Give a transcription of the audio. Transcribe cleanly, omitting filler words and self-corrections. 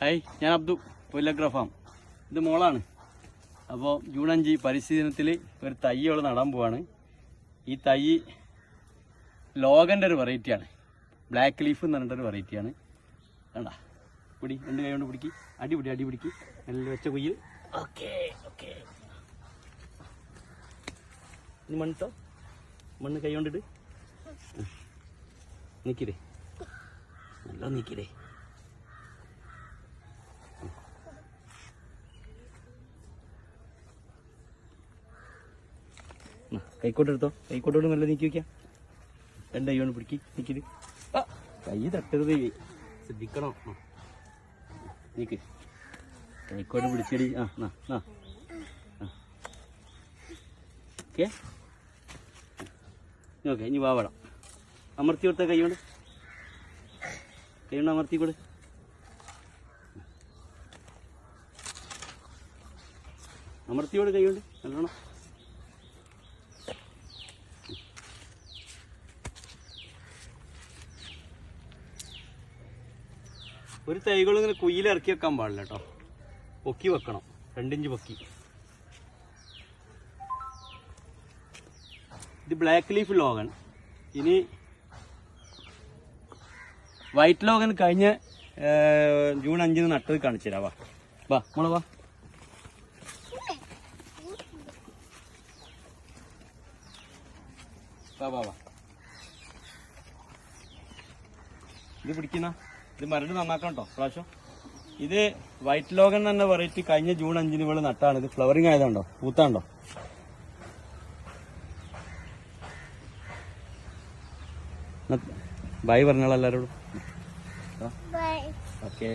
Hi, ഞാൻ അബ്ദു, പുല്ലഗ്രാഫാം. ഇത് മോളാണ്. അപ്പോൾ ജൂൺ 5 പരിസ്ഥിതി ദിനത്തിൽ ഒരു തൈയോൾ നടാൻ പോവാണ്. ഈ തൈ ലോഗൻ്റെ ഒരു വെറൈറ്റിയാണ്, ബ്ലാക്ക് ലീഫ് എന്ന് പറഞ്ഞിട്ടൊരു വെറൈറ്റിയാണ്. വേണ്ട പിടി, രണ്ട് കൈ കൊണ്ട് പിടിക്ക്, അടി പിടിക്ക്, നല്ല വെച്ച കുയ്യിൽ. ഓക്കെ ഓക്കെ, ഇനി മണ്ണിട്ടോ, മണ്ണ് കൈ കൊണ്ടിട്ട് നീക്കിരേ, നല്ല നീക്കിരേ. കൈക്കോട്ടെടുത്തോ, കൈക്കോട്ടോട് നല്ല നീക്കി വയ്ക്കാം. രണ്ട് കൈ കൊണ്ട് പിടിക്ക്, നീക്കിത്. കൈ തട്ടരുത്, ശ്രദ്ധിക്കണോ. നീക്ക്, കൈക്കോട്ട് പിടിച്ചടി. ഓക്കെ ഓക്കെ, ഇനി വാവണം. അമർത്തി കൊടുത്ത കൈ കൊണ്ട്, കൈ കൊണ്ട് അമർത്തിക്കൂടെ. അമർത്തിയോട് കൈ കൊണ്ട് നല്ലോണം. ഒരു തൈകൾ ഇങ്ങനെ കുയിൽ ഇറക്കി വെക്കാൻ പാടില്ല കേട്ടോ, പൊക്കി വെക്കണം, 2 ഇഞ്ച് പൊക്കി. ഇത് ബ്ലാക്ക് ലീഫ് ലോഗൻ. ഇനി വൈറ്റ് ലോഗൻ കഴിഞ്ഞ ജൂൺ 5 നട്ടത് കാണിച്ചു തരാം. വാ മോളെ വാ. വാ, ഇത് പിടിക്കുന്ന, ഇത് മരട് നന്നാക്കണം കേട്ടോ പ്രാവശ്യം. ഇത് വൈറ്റ് ലോഗൻ തന്നെ വെറൈറ്റി കഴിഞ്ഞ ജൂൺ 5 ഇവള് നട്ടാണ്. ഇത് ഫ്ലവറിങ് ആയതുണ്ടോ, പൂത്താണ്ടോ. ബൈ പറഞ്ഞോളൂ എല്ലാവരോടും. ഓക്കെ.